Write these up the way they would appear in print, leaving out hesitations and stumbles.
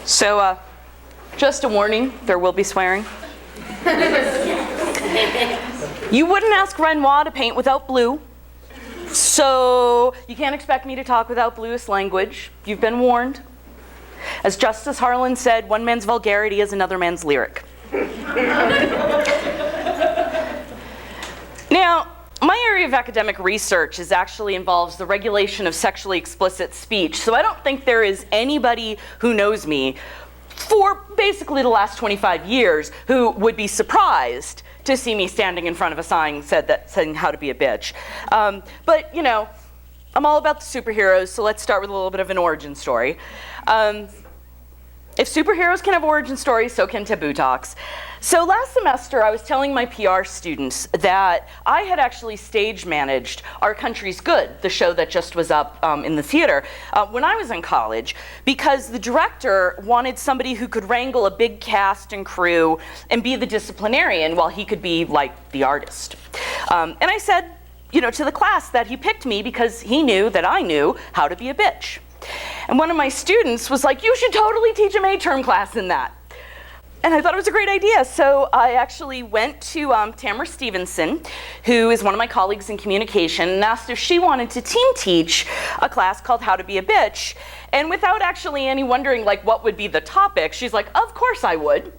So, just a warning, there will be swearing. You wouldn't ask Renoir to paint without blue, so you can't expect me to talk without bluest language. You've been warned. As Justice Harlan said, one man's vulgarity is another man's lyric. Now, my area of academic research actually involves the regulation of sexually explicit speech, so I don't think there is anybody who knows me for basically the last 25 years who would be surprised to see me standing in front of a sign saying how to be a bitch. But, you know, I'm all about the superheroes, so let's start with a little bit of an origin story. If superheroes can have origin stories, so can taboo talks. So last semester, I was telling my PR students that I had actually stage managed Our Country's Good, the show that just was up in the theater, when I was in college, because the director wanted somebody who could wrangle a big cast and crew and be the disciplinarian while he could be like the artist. And I said, you know, to the class that he picked me because he knew that I knew how to be a bitch. And one of my students was like, you should totally teach a May-term class in that. And I thought it was a great idea, so I actually went to Tamara Stevenson, who is one of my colleagues in communication, and asked if she wanted to team teach a class called How to Be a Bitch. And without actually any wondering like what would be the topic, she's like, of course I would.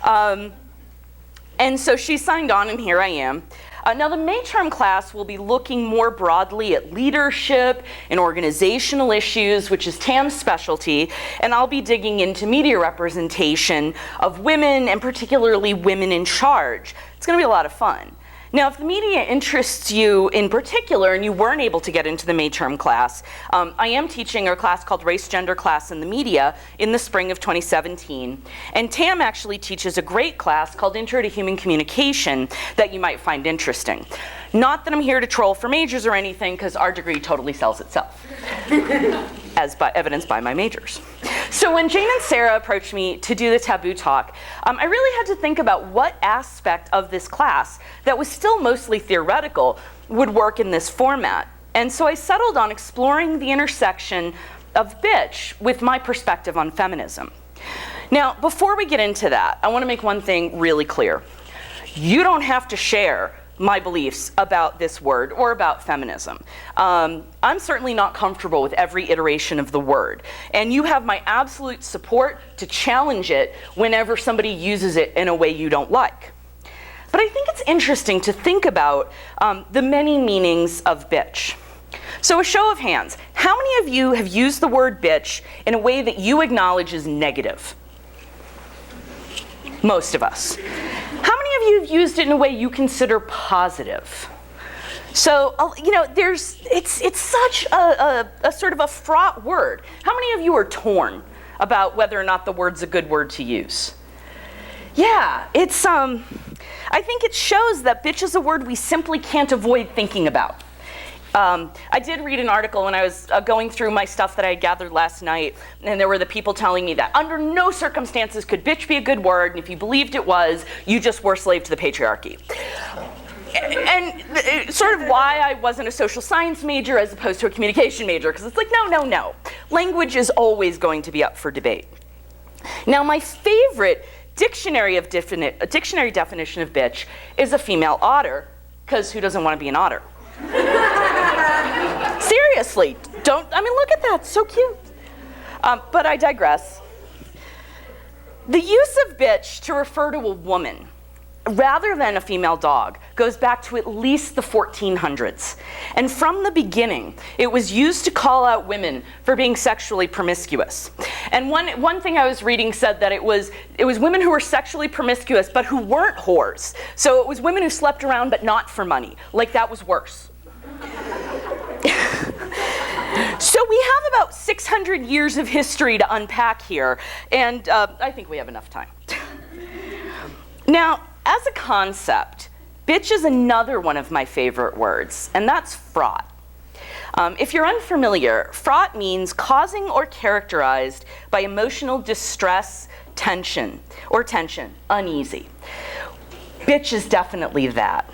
And so she signed on, and here I am. Now the May-term class will be looking more broadly at leadership and organizational issues, which is Tam's specialty, and I'll be digging into media representation of women, and particularly women in charge. It's going to be a lot of fun. Now, if the media interests you in particular and you weren't able to get into the May-term class, I am teaching a class called Race, Gender, Class, and the Media in the spring of 2017. And Tam actually teaches a great class called Intro to Human Communication that you might find interesting. Not that I'm here to troll for majors or anything, because our degree totally sells itself, as evidenced by my majors. So when Jane and Sarah approached me to do the taboo talk, I really had to think about what aspect of this class that was still mostly theoretical would work in this format. And so I settled on exploring the intersection of bitch with my perspective on feminism. Now, before we get into that, I want to make one thing really clear. You don't have to share my beliefs about this word or about feminism. I'm certainly not comfortable with every iteration of the word, and you have my absolute support to challenge it whenever somebody uses it in a way you don't like. But I think it's interesting to think about the many meanings of bitch. So a show of hands, how many of you have used the word bitch in a way that you acknowledge is negative? Most of us. How many of you have used it in a way you consider positive? So, you know, it's such a sort of a fraught word. How many of you are torn about whether or not the word's a good word to use? Yeah, it's, I think it shows that bitch is a word we simply can't avoid thinking about. I did read an article when I was going through my stuff that I gathered last night, and there were the people telling me that under no circumstances could bitch be a good word, and if you believed it was, you just were a slave to the patriarchy. And sort of why I wasn't a social science major as opposed to a communication major, because it's like, no. Language is always going to be up for debate. Now, my favorite dictionary definition of bitch is a female otter, because who doesn't want to be an otter? Seriously, look at that, so cute. But I digress. The use of bitch to refer to a woman, rather than a female dog, goes back to at least the 1400s. And from the beginning, it was used to call out women for being sexually promiscuous. And one thing I was reading said that it was women who were sexually promiscuous but who weren't whores. So it was women who slept around but not for money. Like that was worse. So we have about 600 years of history to unpack here, and I think we have enough time. Now, as a concept, bitch is another one of my favorite words, and that's fraught. If you're unfamiliar, fraught means causing or characterized by emotional distress, tension, uneasy. Bitch is definitely that.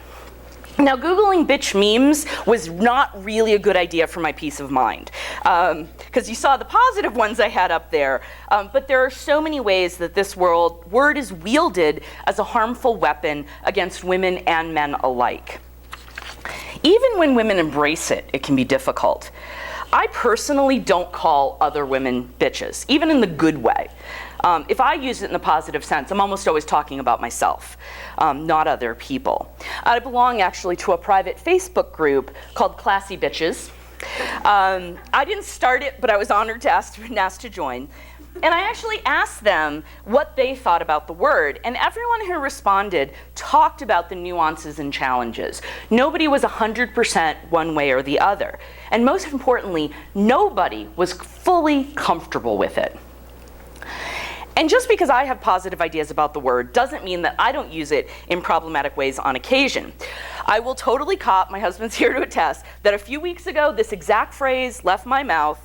Now, Googling bitch memes was not really a good idea for my peace of mind, because you saw the positive ones I had up there, but there are so many ways that this word is wielded as a harmful weapon against women and men alike. Even when women embrace it, it can be difficult. I personally don't call other women bitches, even in the good way. If I use it in a positive sense, I'm almost always talking about myself, not other people. I belong actually to a private Facebook group called Classy Bitches. I didn't start it, but I was honored to been asked to join. And I actually asked them what they thought about the word, and everyone who responded talked about the nuances and challenges. Nobody was 100% one way or the other. And most importantly, nobody was fully comfortable with it. And just because I have positive ideas about the word doesn't mean that I don't use it in problematic ways on occasion. I will totally cop, my husband's here to attest, that a few weeks ago this exact phrase left my mouth.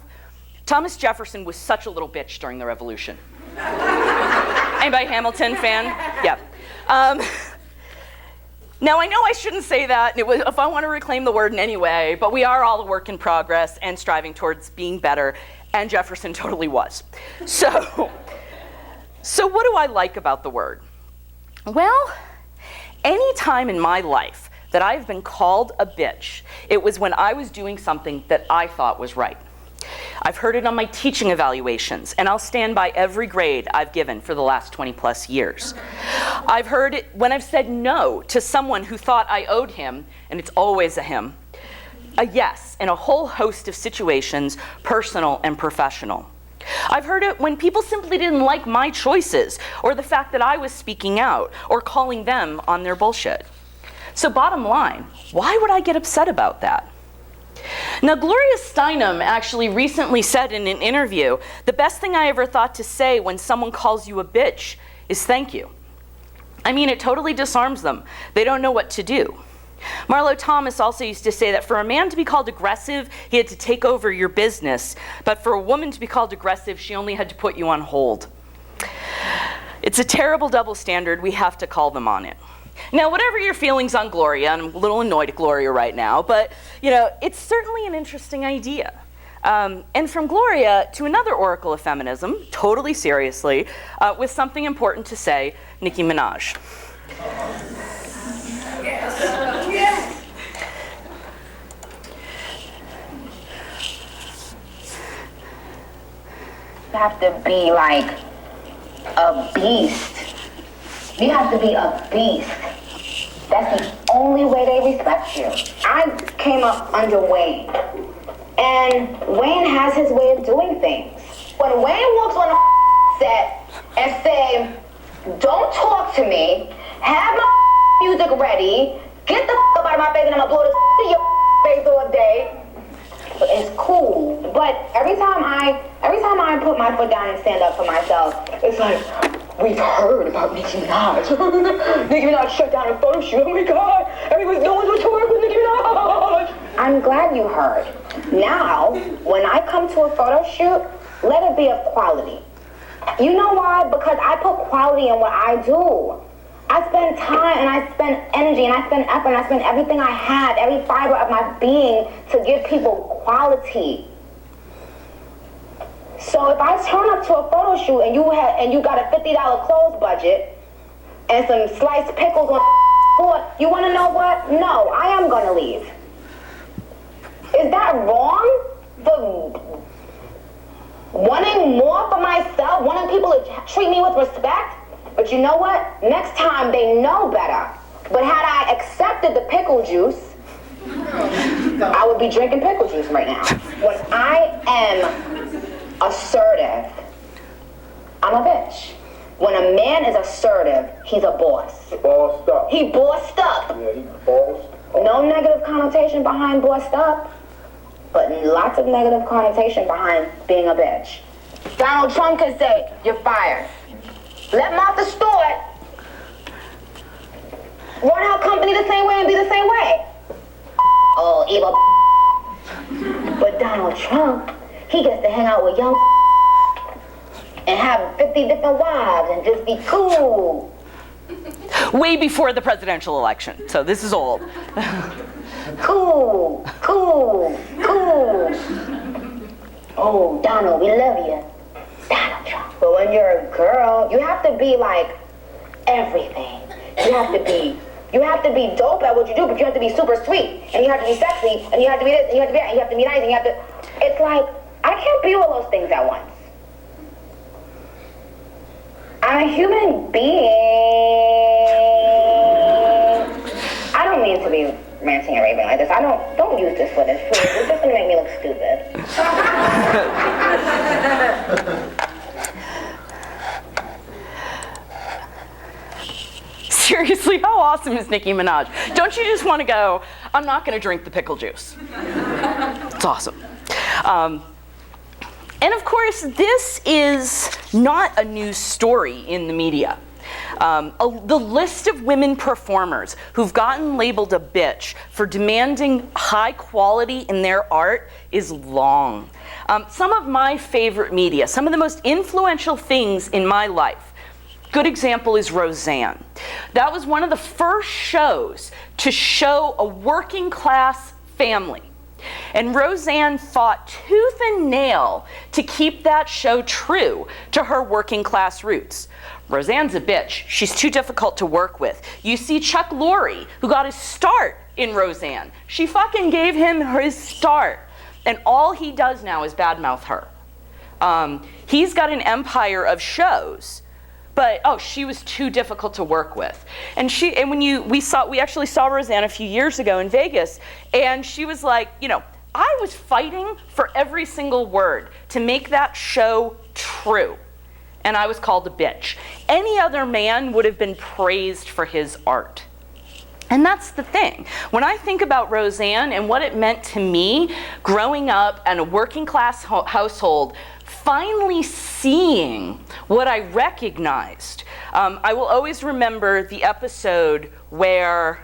Thomas Jefferson was such a little bitch during the Revolution. Anybody Hamilton fan? Yeah. Now I know I shouldn't say that if I want to reclaim the word in any way, but we are all a work in progress and striving towards being better, and Jefferson totally was. So what do I like about the word? Well, any time in my life that I've been called a bitch, it was when I was doing something that I thought was right. I've heard it on my teaching evaluations, and I'll stand by every grade I've given for the last 20 plus years. I've heard it when I've said no to someone who thought I owed him, and it's always a him, a yes in a whole host of situations, personal and professional. I've heard it when people simply didn't like my choices, or the fact that I was speaking out, or calling them on their bullshit. So bottom line, why would I get upset about that? Now, Gloria Steinem actually recently said in an interview, the best thing I ever thought to say when someone calls you a bitch is thank you. I mean, it totally disarms them. They don't know what to do. Marlo Thomas also used to say that for a man to be called aggressive, he had to take over your business. But for a woman to be called aggressive, she only had to put you on hold. It's a terrible double standard. We have to call them on it. Now, whatever your feelings on Gloria, and I'm a little annoyed at Gloria right now, but it's certainly an interesting idea. And from Gloria to another oracle of feminism, totally seriously, with something important to say, Nicki Minaj. Yes. You have to be like a beast. You have to be a beast. That's the only way they respect you. I came up under Wayne, and Wayne has his way of doing things. When Wayne walks on a set and say, "Don't talk to me, have my music ready, get the up out of my face, and I'm gonna blow this to your face all day," it's cool. But every time I put my foot down and stand up for myself, it's like, we've heard about Nicki Minaj. Nicki Minaj shut down a photo shoot. Oh my God, everyone's no one's going to work with Nicki Minaj. I'm glad you heard. Now, when I come to a photo shoot, let it be of quality. You know why? Because I put quality in what I do. I spend time and I spend energy and I spend effort and I spend everything I have, every fiber of my being to give people quality. So if I turn up to a photo shoot and you got a $50 clothes budget and some sliced pickles on floor, you want to know what? No, I am going to leave. Is that wrong? For wanting more for myself, wanting people to treat me with respect? But you know what? Next time they know better. But had I accepted the pickle juice, I would be drinking pickle juice right now. When I am assertive, I'm a bitch. When a man is assertive, he's a boss. Bossed up. He bossed up. Yeah, he bossed up. No negative connotation behind bossed up, but lots of negative connotation behind being a bitch. Donald Trump could say, "You're fired." Let Martha Stewart run her company the same way and be the same way. Oh, evil. But Donald Trump, he gets to hang out with young and have 50 different wives and just be cool. Way before the presidential election, so this is old. Cool. Oh, Donald, we love you. Donald Trump. But when you're a girl, you have to be like everything. You have to be dope at what you do, but you have to be super sweet, and you have to be sexy, and you have to be this, and you have to be that, and you have to be nice, and you have to. It's like I can't be all those things at once. I'm a human being. I don't mean to be ranting and raving like this. Don't use this footage, please. It's just gonna make me look stupid. Seriously, how awesome is Nicki Minaj? Don't you just want to go, I'm not going to drink the pickle juice. It's awesome. And of course, this is not a news story in the media. The list of women performers who've gotten labeled a bitch for demanding high quality in their art is long. Some of my favorite media, some of the most influential things in my life, good example is Roseanne. That was one of the first shows to show a working class family. And Roseanne fought tooth and nail to keep that show true to her working class roots. Roseanne's a bitch. She's too difficult to work with. You see Chuck Lorre, who got his start in Roseanne. She fucking gave him his start. And all he does now is badmouth her. He's got an empire of shows. But she was too difficult to work with, and we actually saw Roseanne a few years ago in Vegas, and she was like, I was fighting for every single word to make that show true, and I was called a bitch. Any other man would have been praised for his art. And that's the thing. When I think about Roseanne and what it meant to me growing up in a working class household, finally seeing what I recognized. I will always remember the episode where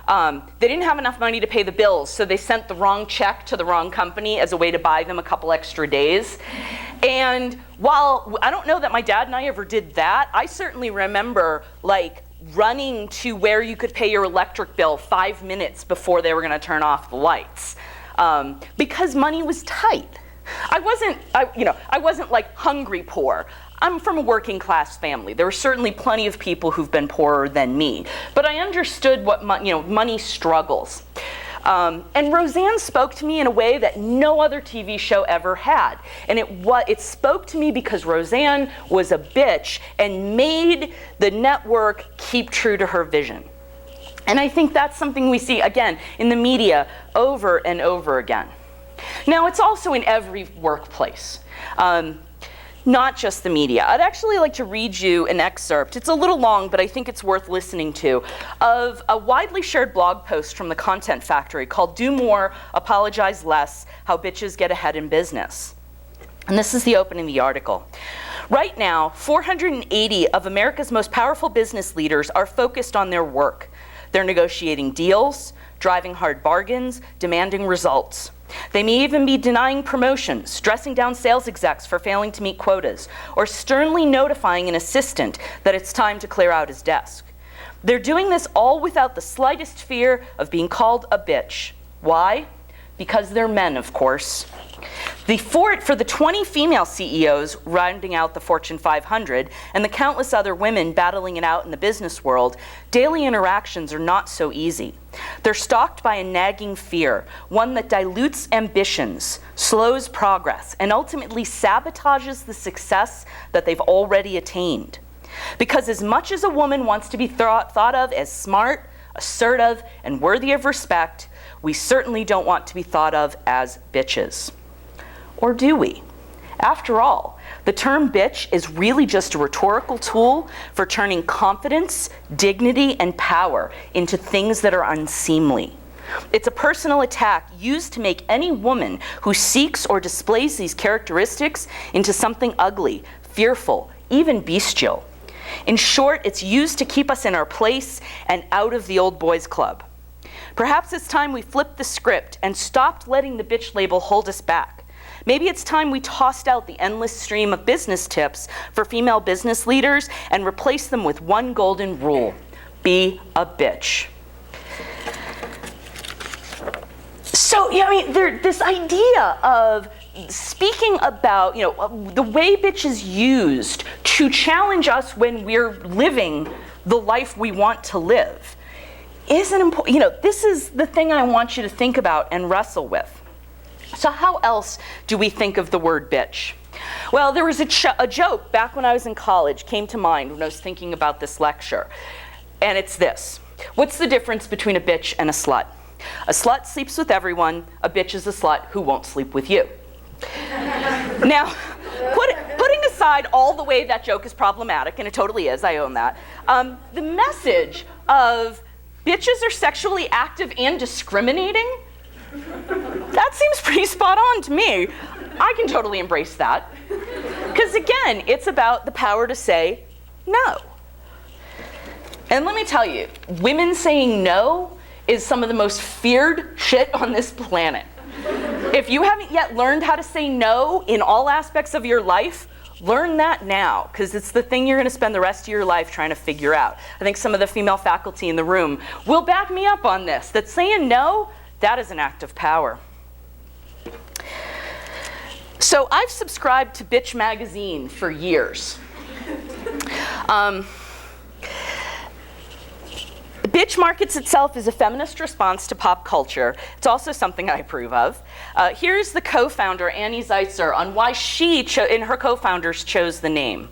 they didn't have enough money to pay the bills, so they sent the wrong check to the wrong company as a way to buy them a couple extra days. And while I don't know that my dad and I ever did that, I certainly remember running to where you could pay your electric bill 5 minutes before they were going to turn off the lights, because money was tight. I wasn't like hungry poor. I'm from a working class family. There were certainly plenty of people who've been poorer than me, but I understood what money struggles. And Roseanne spoke to me in a way that no other TV show ever had. And it spoke to me because Roseanne was a bitch and made the network keep true to her vision. And I think that's something we see, again, in the media over and over again. Now, it's also in every workplace, not just the media. I'd actually like to read you an excerpt. It's a little long, but I think it's worth listening to, of a widely shared blog post from the Content Factory called Do More, Apologize Less, How Bitches Get Ahead in Business. And this is the opening of the article. Right now, 480 of America's most powerful business leaders are focused on their work. They're negotiating deals, driving hard bargains, demanding results. They may even be denying promotions, stressing down sales execs for failing to meet quotas, or sternly notifying an assistant that it's time to clear out his desk. They're doing this all without the slightest fear of being called a bitch. Why? Because they're men, of course. For the 20 female CEOs rounding out the Fortune 500 and the countless other women battling it out in the business world, daily interactions are not so easy. They're stalked by a nagging fear, one that dilutes ambitions, slows progress, and ultimately sabotages the success that they've already attained. Because as much as a woman wants to be thought of as smart, assertive, and worthy of respect, we certainly don't want to be thought of as bitches. Or do we? After all, the term bitch is really just a rhetorical tool for turning confidence, dignity, and power into things that are unseemly. It's a personal attack used to make any woman who seeks or displays these characteristics into something ugly, fearful, even bestial. In short, it's used to keep us in our place and out of the old boys club. Perhaps it's time we flipped the script and stopped letting the bitch label hold us back. Maybe it's time we tossed out the endless stream of business tips for female business leaders and replaced them with one golden rule. be a bitch. So, I mean, this idea of speaking about, the way bitch is used to challenge us when we're living the life we want to live is an important, this is the thing I want you to think about and wrestle with. So how else do we think of the word bitch? Well, there was a joke back when I was in college came to mind when I was thinking about this lecture. And it's this. What's the difference between a bitch and a slut? A slut sleeps with everyone. A bitch is a slut who won't sleep with you. Now, putting aside all the way that joke is problematic, and it totally is, I own that, the message of bitches are sexually active and discriminating, that seems pretty spot on to me. I can totally embrace that. Because again, it's about the power to say no. And let me tell you, women saying no is some of the most feared shit on this planet. If you haven't yet learned how to say no in all aspects of your life, learn that now, because it's the thing you're going to spend the rest of your life trying to figure out. I think some of the female faculty in the room will back me up on this, that saying no, that is an act of power. So I've subscribed to Bitch magazine for years. Bitch markets itself as a feminist response to pop culture. It's also something I approve of. Here's the co-founder, Annie Zeitzer, on why she and her co-founders chose the name.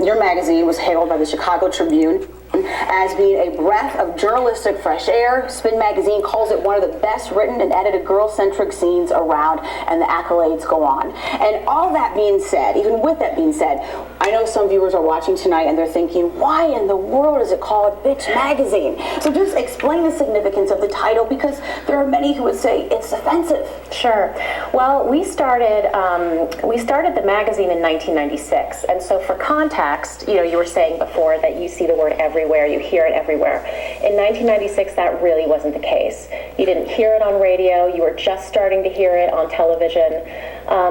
Your magazine was hailed by the Chicago Tribune as being a breath of journalistic fresh air. Spin magazine calls it one of the best written and edited girl-centric scenes around, and the accolades go on. And all that being said, even with that being said, I know some viewers are watching tonight and they're thinking, why in the world is it called Bitch Magazine? So just explain the significance of the title, because there are many who would say it's offensive. Sure. Well, we started the magazine in 1996, and so for context, you were saying before that you see the word everywhere, you hear it everywhere. In 1996, that really wasn't the case. You didn't hear it on radio, you were just starting to hear it on television.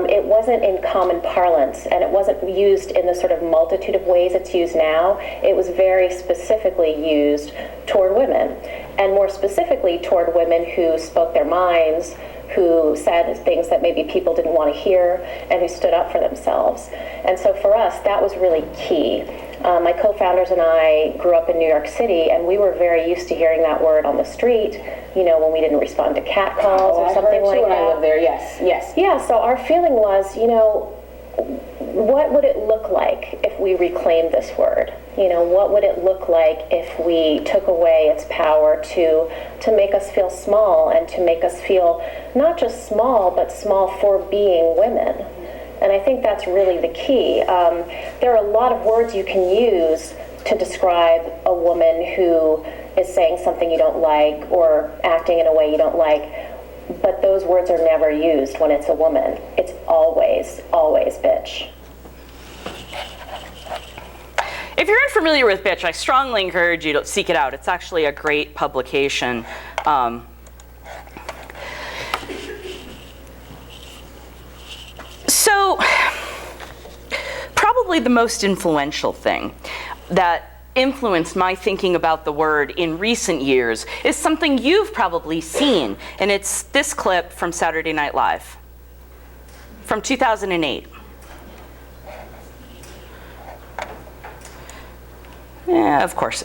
It wasn't in common parlance, and it wasn't used in the sort of multitude of ways it's used now. It was very specifically used toward women, and more specifically toward women who spoke their minds, who said things that maybe people didn't want to hear, and who stood up for themselves. And so for us, that was really key. My co-founders and I grew up in New York City, and we were very used to hearing that word on the street, when we didn't respond to cat calls or something like that. When I lived there, yes. Yeah, so our feeling was, what would it look like if we reclaimed this word? What would it look like if we took away its power to make us feel small, and to make us feel not just small, but small for being women? And I think that's really the key. There are a lot of words you can use to describe a woman who is saying something you don't like or acting in a way you don't like, but those words are never used when it's a woman. It's always, always bitch. If you're unfamiliar with Bitch, I strongly encourage you to seek it out. It's actually a great publication. So, probably the most influential thing that influenced my thinking about the word in recent years is something you've probably seen, and it's this clip from Saturday Night Live from 2008. Yeah, of course.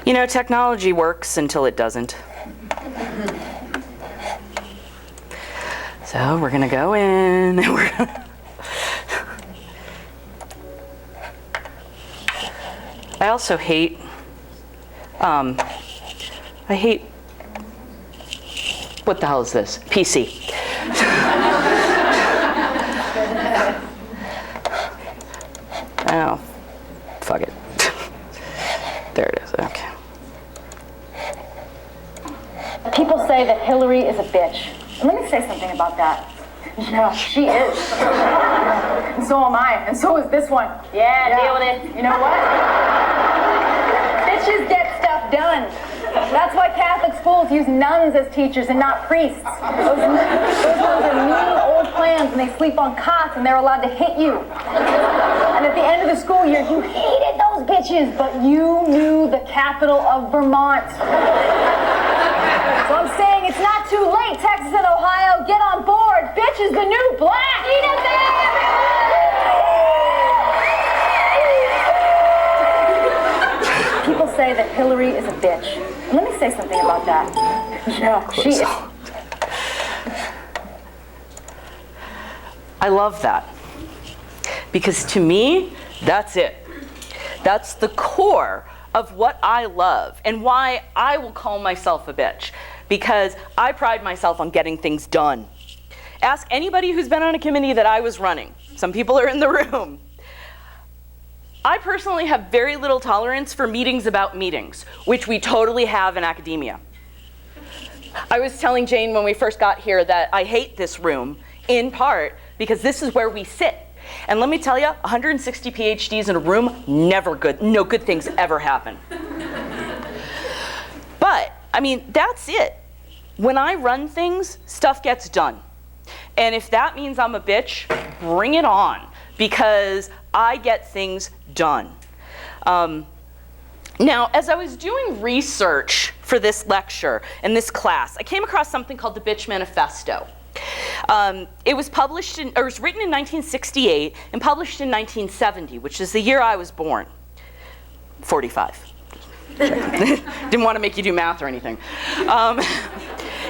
Technology works until it doesn't. So we're gonna go in, and we're gonna I also hate, what the hell is this? PC. Oh, fuck it. There it is, okay. People say that Hillary is a bitch. Let me say something about that. Yeah, she is. And so am I. And so is this one. Yeah, deal with it. You know what? Bitches get stuff done. That's why Catholic schools use nuns as teachers and not priests. Those are mean old plans and they sleep on cots and they're allowed to hit you. And at the end of the school year, you hated those bitches, but you knew the capital of Vermont. So I'm saying it's not too late, Texas and Ohio, get on board. Bitch is the new black. People say that Hillary is a bitch. Let me say something about that. Yeah, she is. I love that. Because to me, that's it. That's the core of what I love and why I will call myself a bitch. Because I pride myself on getting things done. Ask anybody who's been on a committee that I was running. Some people are in the room. I personally have very little tolerance for meetings about meetings, which we totally have in academia. I was telling Jane when we first got here that I hate this room, in part because this is where we sit. And let me tell you, 160 PhDs in a room, never good. No good things ever happen. But, I mean, that's it. When I run things, stuff gets done. And if that means I'm a bitch, bring it on, because I get things done. Now, as I was doing research for this lecture and this class, I came across something called the Bitch Manifesto. It was written in 1968 and published in 1970, which is the year I was born. 45. Didn't want to make you do math or anything.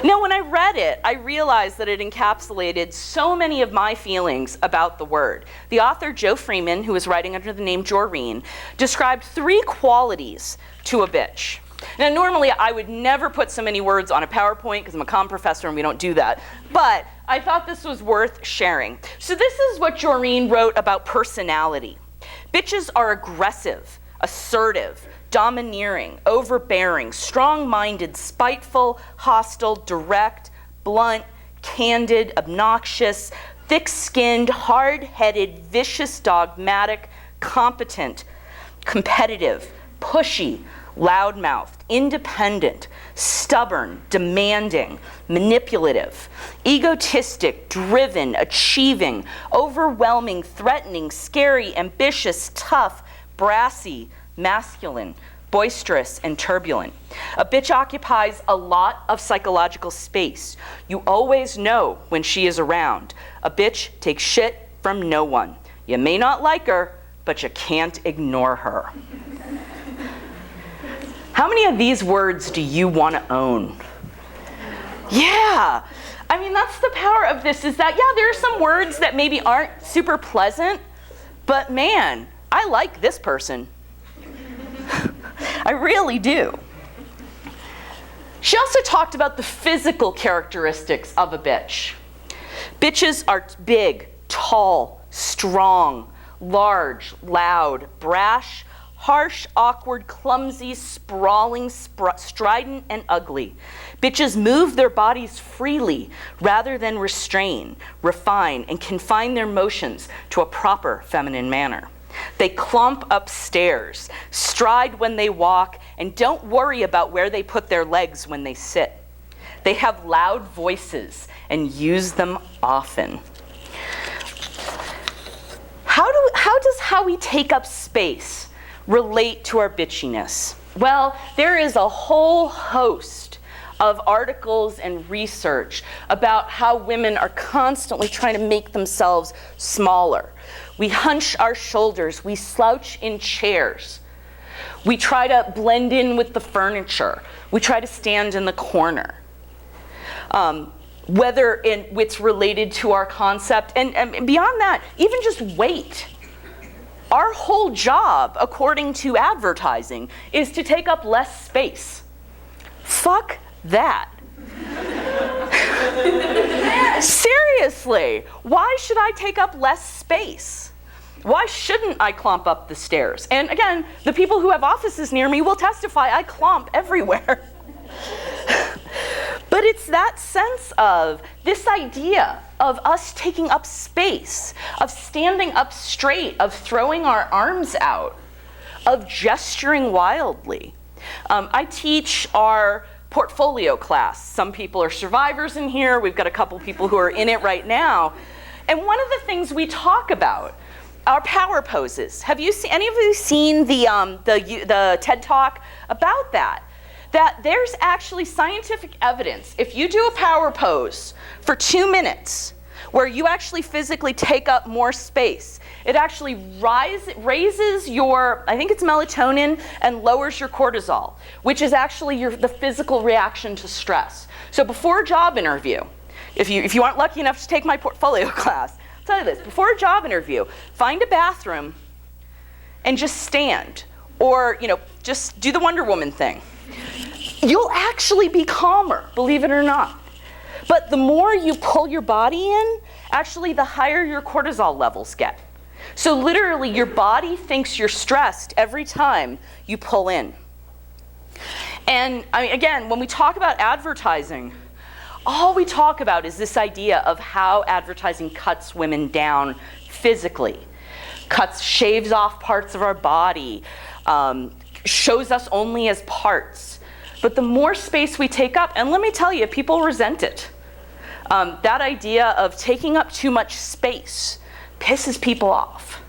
Now, when I read it, I realized that it encapsulated so many of my feelings about the word. The author, Joe Freeman, who was writing under the name Joreen, described 3 qualities to a bitch. Now, normally I would never put so many words on a PowerPoint because I'm a comm professor and we don't do that. But I thought this was worth sharing. So this is what Joreen wrote about personality. Bitches are aggressive, assertive, domineering, overbearing, strong-minded, spiteful, hostile, direct, blunt, candid, obnoxious, thick-skinned, hard-headed, vicious, dogmatic, competent, competitive, pushy, loudmouthed, independent, stubborn, demanding, manipulative, egotistic, driven, achieving, overwhelming, threatening, scary, ambitious, tough, brassy, masculine, boisterous, and turbulent. A bitch occupies a lot of psychological space. You always know when she is around. A bitch takes shit from no one. You may not like her, but you can't ignore her. How many of these words do you want to own? Yeah, I mean, that's the power of this, is that, yeah, there are some words that maybe aren't super pleasant, but man, I like this person. I really do. She also talked about the physical characteristics of a bitch. Bitches are big, tall, strong, large, loud, brash, harsh, awkward, clumsy, sprawling, strident, and ugly. Bitches move their bodies freely rather than restrain, refine, and confine their motions to a proper feminine manner. They clomp upstairs, stride when they walk, and don't worry about where they put their legs when they sit. They have loud voices and use them often. How does how we take up space relate to our bitchiness? Well, there is a whole host of articles and research about how women are constantly trying to make themselves smaller. We hunch our shoulders, we slouch in chairs. We try to blend in with the furniture. We try to stand in the corner. Whether it's related to our concept, and beyond that, even just weight. Our whole job, according to advertising, is to take up less space. Fuck that. Seriously, why should I take up less space? Why shouldn't I clomp up the stairs? And again, the people who have offices near me will testify I clomp everywhere. But it's that sense of this idea of us taking up space, of standing up straight, of throwing our arms out, of gesturing wildly. I teach our portfolio class. Some people are survivors in here. We've got a couple people who are in it right now. And one of the things we talk about are power poses. Have you seen, any of you seen the TED Talk about that? That there's actually scientific evidence. If you do a power pose for 2 minutes, where you actually physically take up more space, it actually raises your, I think it's melatonin, and lowers your cortisol, which is actually the physical reaction to stress. So before a job interview, if you aren't lucky enough to take my portfolio class, I'll tell you this, before a job interview, find a bathroom and just stand, or just do the Wonder Woman thing. You'll actually be calmer, believe it or not. But the more you pull your body in, actually the higher your cortisol levels get. So literally your body thinks you're stressed every time you pull in. And I mean, again, when we talk about advertising, all we talk about is this idea of how advertising cuts women down physically, shaves off parts of our body, shows us only as parts. But the more space we take up, and let me tell you, people resent it. That idea of taking up too much space pisses people off,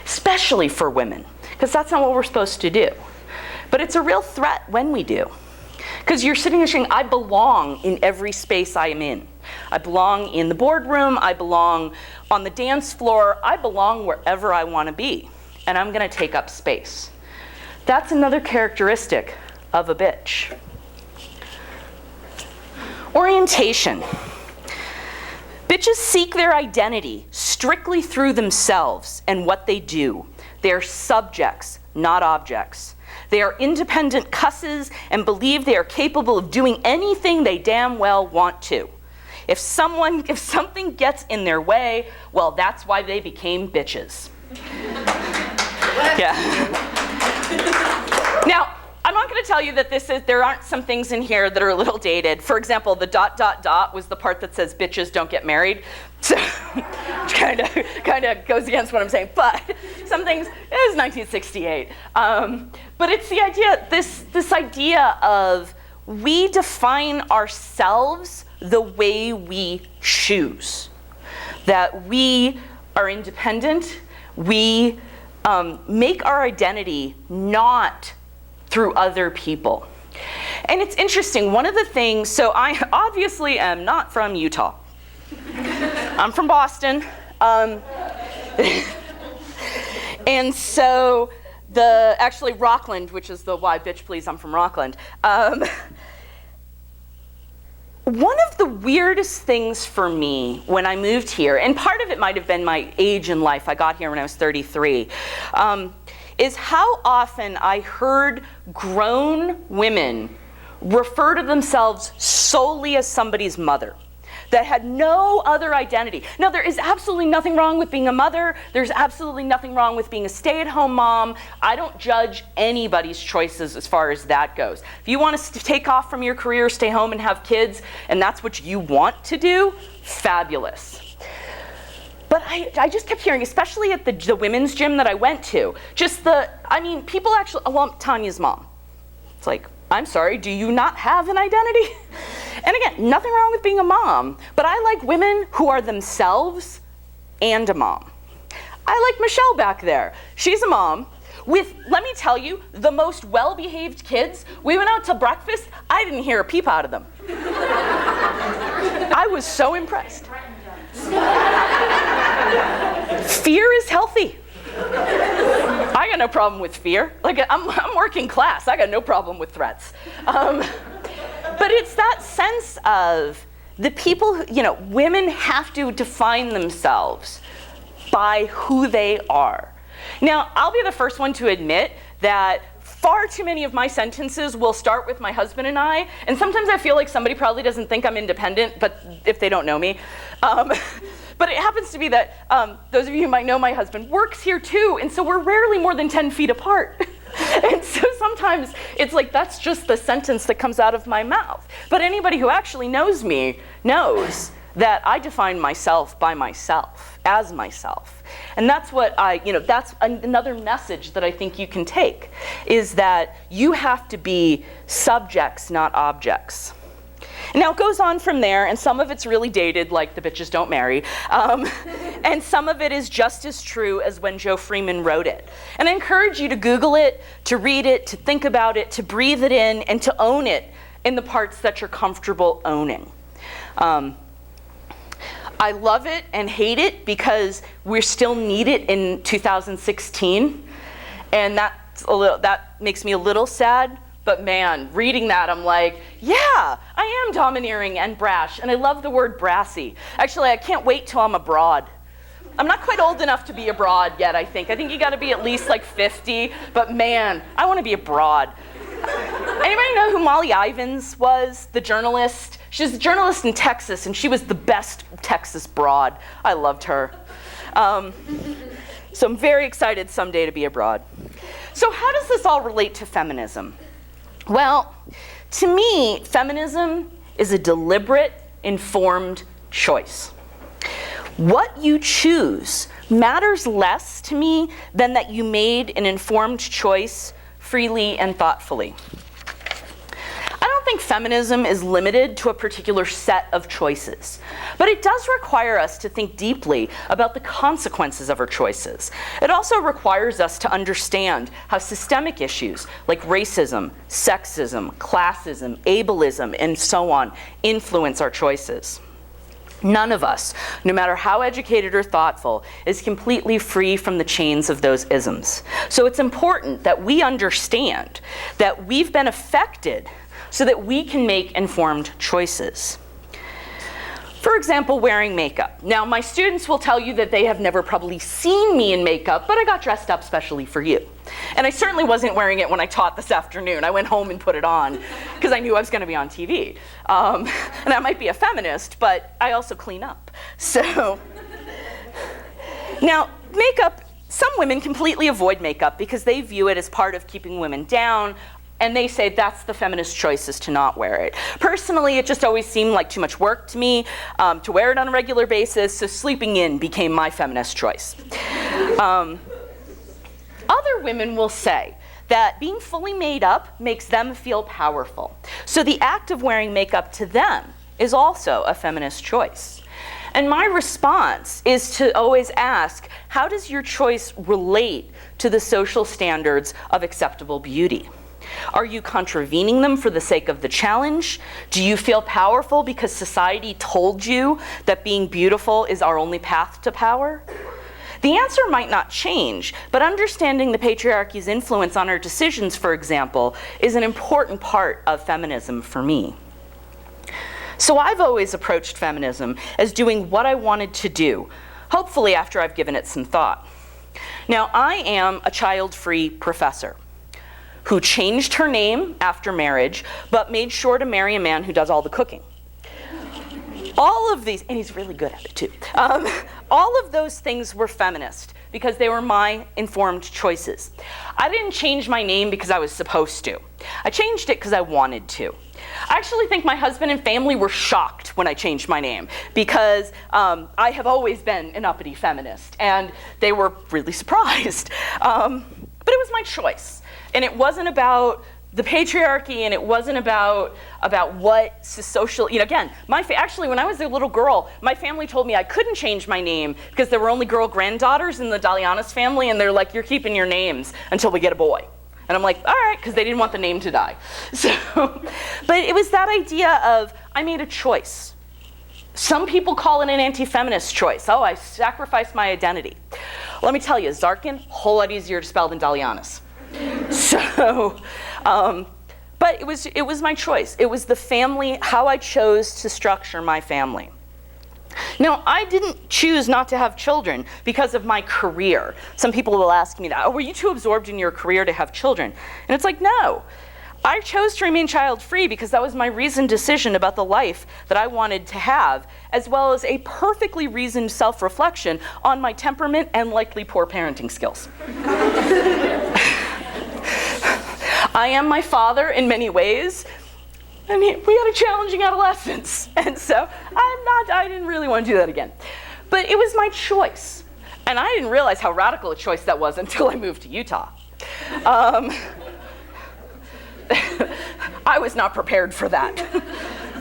especially for women, because that's not what we're supposed to do. But it's a real threat when we do, because you're sitting there saying, I belong in every space I am in. I belong in the boardroom, I belong on the dance floor, I belong wherever I want to be, and I'm going to take up space. That's another characteristic of a bitch. Orientation. Bitches seek their identity strictly through themselves and what they do. They are subjects, not objects. They are independent cusses and believe they are capable of doing anything they damn well want to. If something gets in their way, well, that's why they became bitches. Yeah. Now, I'm not going to tell you that there aren't some things in here that are a little dated. For example, the ... was the part that says bitches don't get married. So, which kind of goes against what I'm saying. But some things, it was 1968. But it's the idea, this idea of we define ourselves the way we choose. That we are independent. We make our identity not through other people. And it's interesting, one of the things, so I obviously am not from Utah. I'm from Boston. And so actually Rockland, which is the why bitch please, I'm from Rockland. One of the weirdest things for me when I moved here, and part of it might have been my age in life, I got here when I was 33, is how often I heard grown women refer to themselves solely as somebody's mother that had no other identity. Now, there is absolutely nothing wrong with being a mother. There's absolutely nothing wrong with being a stay-at-home mom. I don't judge anybody's choices as far as that goes. If you want to take off from your career, stay home and have kids, and that's what you want to do, fabulous. But I just kept hearing, especially at the women's gym that I went to, people actually, well, Tanya's mom. It's like, I'm sorry, do you not have an identity? And again, nothing wrong with being a mom, but I like women who are themselves and a mom. I like Michelle back there. She's a mom with, let me tell you, the most well-behaved kids. We went out to breakfast, I didn't hear a peep out of them. I was so impressed. Fear is healthy. I got no problem with fear. Like, I'm working class. I got no problem with threats. But it's that sense of the people, women have to define themselves by who they are. Now, I'll be the first one to admit that far too many of my sentences will start with my husband and I, and sometimes I feel like somebody probably doesn't think I'm independent, but if they don't know me. But it happens to be that those of you who might know my husband works here too, and so we're rarely more than 10 feet apart. And so sometimes it's like that's just the sentence that comes out of my mouth. But anybody who actually knows me knows that I define myself by myself, as myself. And that's what that's another message that I think you can take, is that you have to be subjects, not objects. Now it goes on from there, and some of it's really dated, like the bitches don't marry, and some of it is just as true as when Joe Freeman wrote it. And I encourage you to Google it, to read it, to think about it, to breathe it in, and to own it in the parts that you're comfortable owning. I love it and hate it because we still need it in 2016, and that makes me a little sad. But man, reading that, I'm like, yeah, I am domineering and brash, and I love the word brassy. Actually, I can't wait till I'm a broad. I'm not quite old enough to be a broad yet, I think. I think you gotta be at least like 50, but man, I wanna be a broad. Anybody know who Molly Ivins was, the journalist? She was a journalist in Texas, and she was the best Texas broad. I loved her. So I'm very excited someday to be a broad. So how does this all relate to feminism? Well, to me, feminism is a deliberate, informed choice. What you choose matters less to me than that you made an informed choice freely and thoughtfully. I don't think feminism is limited to a particular set of choices, but it does require us to think deeply about the consequences of our choices. It also requires us to understand how systemic issues like racism, sexism, classism, ableism, and so on influence our choices. None of us, no matter how educated or thoughtful, is completely free from the chains of those isms. So it's important that we understand that we've been affected so that we can make informed choices. For example, wearing makeup. Now, my students will tell you that they have never probably seen me in makeup, but I got dressed up specially for you. And I certainly wasn't wearing it when I taught this afternoon. I went home and put it on because I knew I was going to be on TV. And I might be a feminist, but I also clean up. So, now, makeup, some women completely avoid makeup because they view it as part of keeping women down, and they say that's the feminist choice, is to not wear it. Personally, it just always seemed like too much work to me to wear it on a regular basis, so sleeping in became my feminist choice. Other women will say that being fully made up makes them feel powerful. So the act of wearing makeup to them is also a feminist choice. And my response is to always ask, how does your choice relate to the social standards of acceptable beauty? Are you contravening them for the sake of the challenge? Do you feel powerful because society told you that being beautiful is our only path to power? The answer might not change, but understanding the patriarchy's influence on our decisions, for example, is an important part of feminism for me. So I've always approached feminism as doing what I wanted to do, hopefully after I've given it some thought. Now, I am a child-free professor who changed her name after marriage, but made sure to marry a man who does all the cooking. All of these, and he's really good at it too. All of those things were feminist because they were my informed choices. I didn't change my name because I was supposed to. I changed it because I wanted to. I actually think my husband and family were shocked when I changed my name because I have always been an uppity feminist, and they were really surprised. But it was my choice. And it wasn't about the patriarchy, and it wasn't about what social, again, actually when I was a little girl, my family told me I couldn't change my name because there were only girl granddaughters in the Dalianis family, and they're like, you're keeping your names until we get a boy. And I'm like, all right, because they didn't want the name to die. So, but it was that idea of, I made a choice. Some people call it an anti-feminist choice. Oh, I sacrificed my identity. Let me tell you, Zarkin, a whole lot easier to spell than Dalianis. So, but it was my choice. It was the family, how I chose to structure my family. Now, I didn't choose not to have children because of my career. Some people will ask me that, oh, were you too absorbed in your career to have children? And it's like, no. I chose to remain child-free because that was my reasoned decision about the life that I wanted to have, as well as a perfectly reasoned self-reflection on my temperament and likely poor parenting skills. I am my father in many ways, and we had a challenging adolescence, and so I didn't really want to do that again. But it was my choice, and I didn't realize how radical a choice that was until I moved to Utah. I was not prepared for that.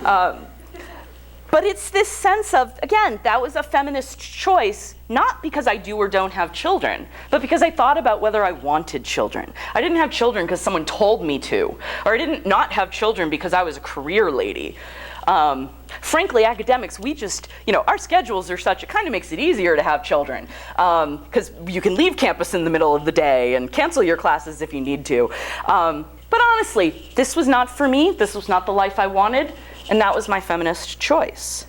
But it's this sense of, again, that was a feminist choice, not because I do or don't have children, but because I thought about whether I wanted children. I didn't have children because someone told me to, or I didn't not have children because I was a career lady. Frankly, academics, we just, our schedules are such, it kind of makes it easier to have children, because you can leave campus in the middle of the day and cancel your classes if you need to. But honestly, this was not for me, this was not the life I wanted, and that was my feminist choice.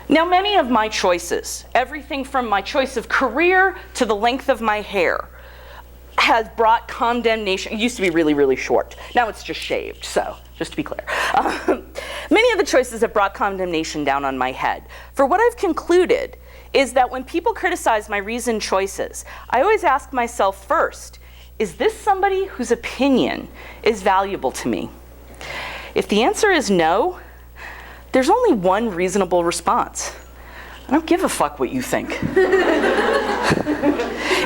Now, many of my choices, everything from my choice of career to the length of my hair, has brought condemnation. It used to be really, really short. Now it's just shaved, so just to be clear. Many of the choices have brought condemnation down on my head. For what I've concluded is that when people criticize my reasoned choices, I always ask myself first, is this somebody whose opinion is valuable to me? If the answer is no, there's only one reasonable response. I don't give a fuck what you think.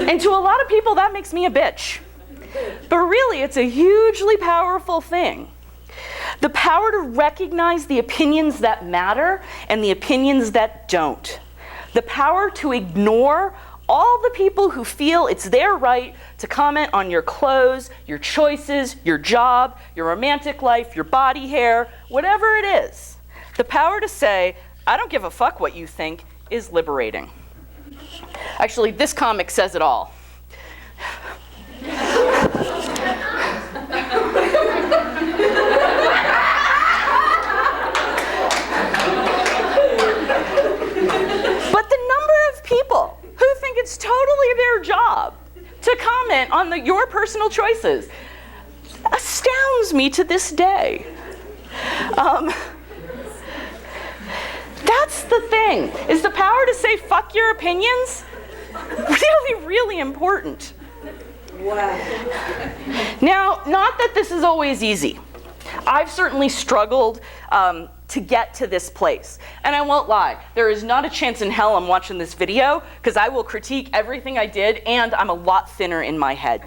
And to a lot of people, that makes me a bitch. But really, it's a hugely powerful thing. The power to recognize the opinions that matter and the opinions that don't. The power to ignore all the people who feel it's their right to comment on your clothes, your choices, your job, your romantic life, your body hair, whatever it is. The power to say, I don't give a fuck what you think, is liberating. Actually, this comic says it all. But the number of people who think it's totally their job to comment on your personal choices astounds me to this day. That's the thing, is the power to say fuck your opinions really, really important. Wow. Now, not that this is always easy. I've certainly struggled to get to this place. And I won't lie, there is not a chance in hell I'm watching this video, because I will critique everything I did, and I'm a lot thinner in my head.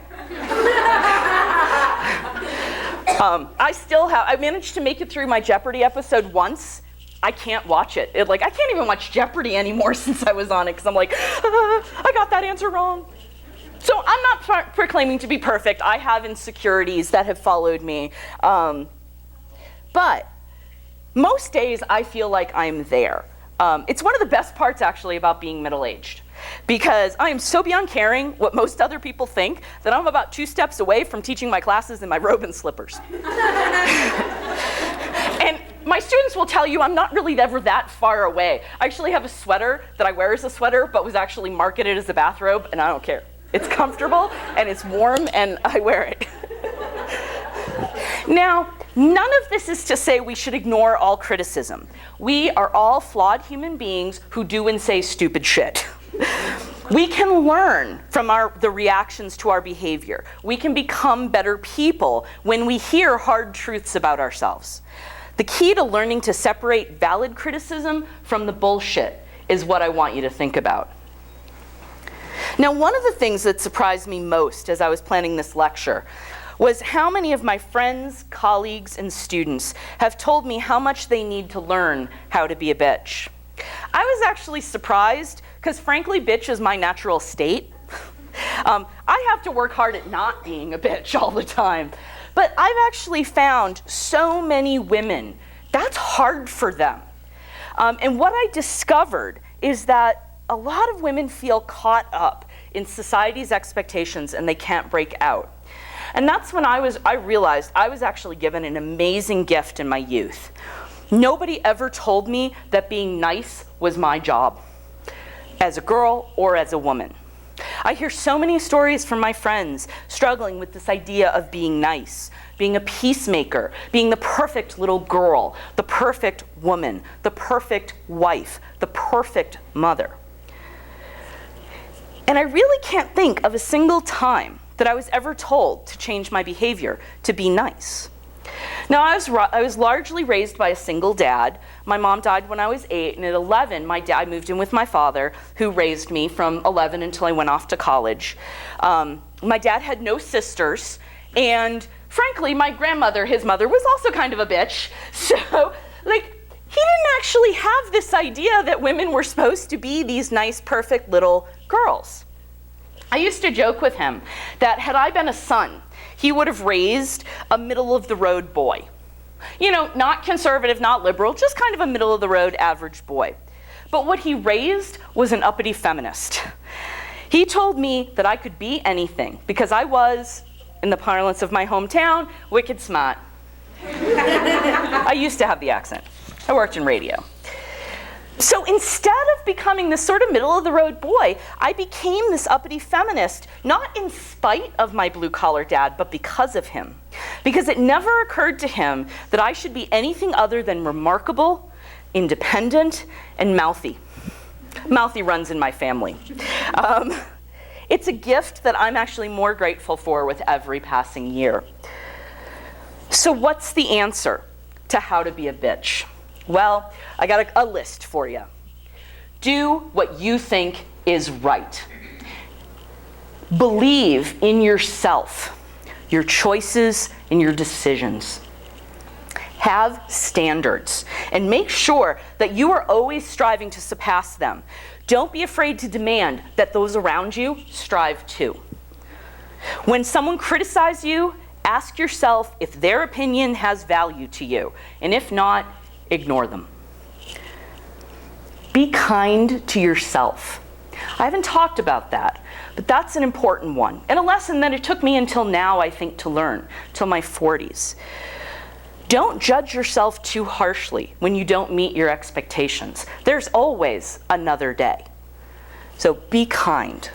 I managed to make it through my Jeopardy episode once. I can't watch it. I can't even watch Jeopardy anymore since I was on it, because I'm like, I got that answer wrong. So I'm not proclaiming to be perfect. I have insecurities that have followed me. But most days I feel like I'm there. It's one of the best parts, actually, about being middle-aged, because I am so beyond caring what most other people think that I'm about 2 steps away from teaching my classes in my robe and slippers. And my students will tell you I'm not really ever that far away. I actually have a sweater that I wear as a sweater, but was actually marketed as a bathrobe, and I don't care. It's comfortable, and it's warm, and I wear it. Now, none of this is to say we should ignore all criticism. We are all flawed human beings who do and say stupid shit. We can learn from the reactions to our behavior. We can become better people when we hear hard truths about ourselves. The key to learning to separate valid criticism from the bullshit is what I want you to think about. Now, one of the things that surprised me most as I was planning this lecture was how many of my friends, colleagues, and students have told me how much they need to learn how to be a bitch. I was actually surprised, because frankly, bitch is my natural state. I have to work hard at not being a bitch all the time. But I've actually found so many women, that's hard for them. And what I discovered is that a lot of women feel caught up in society's expectations and they can't break out. And that's when I realized I was actually given an amazing gift in my youth. Nobody ever told me that being nice was my job, as a girl or as a woman. I hear so many stories from my friends struggling with this idea of being nice, being a peacemaker, being the perfect little girl, the perfect woman, the perfect wife, the perfect mother. And I really can't think of a single time that I was ever told to change my behavior to be nice. Now, I was largely raised by a single dad. My mom died when I was 8, and at 11, I moved in with my father, who raised me from 11 until I went off to college. My dad had no sisters, and frankly, my grandmother, his mother, was also kind of a bitch. So Like, he didn't actually have this idea that women were supposed to be these nice, perfect little girls. I used to joke with him that had I been a son, he would have raised a middle-of-the-road boy. You know, not conservative, not liberal, just kind of a middle-of-the-road average boy. But what he raised was an uppity feminist. He told me that I could be anything because I was, in the parlance of my hometown, wicked smart. I used to have the accent. I worked in radio. So instead of becoming this sort of middle-of-the-road boy, I became this uppity feminist, not in spite of my blue-collar dad, but because of him. Because it never occurred to him that I should be anything other than remarkable, independent, and mouthy. Mouthy runs in my family. It's a gift that I'm actually more grateful for with every passing year. So what's the answer to how to be a bitch? Well, I got a list for you. Do what you think is right. Believe in yourself, your choices, and your decisions. Have standards, and make sure that you are always striving to surpass them. Don't be afraid to demand that those around you strive too. When someone criticizes you, ask yourself if their opinion has value to you, and if not, ignore them. Be kind to yourself. I haven't talked about that, but that's an important one, and a lesson that it took me until now, I think, to learn, till my 40s. Don't judge yourself too harshly when you don't meet your expectations. There's always another day. So be kind.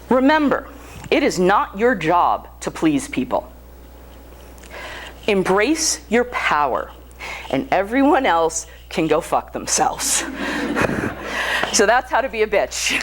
Remember, it is not your job to please people. Embrace your power, and everyone else can go fuck themselves. So that's how to be a bitch.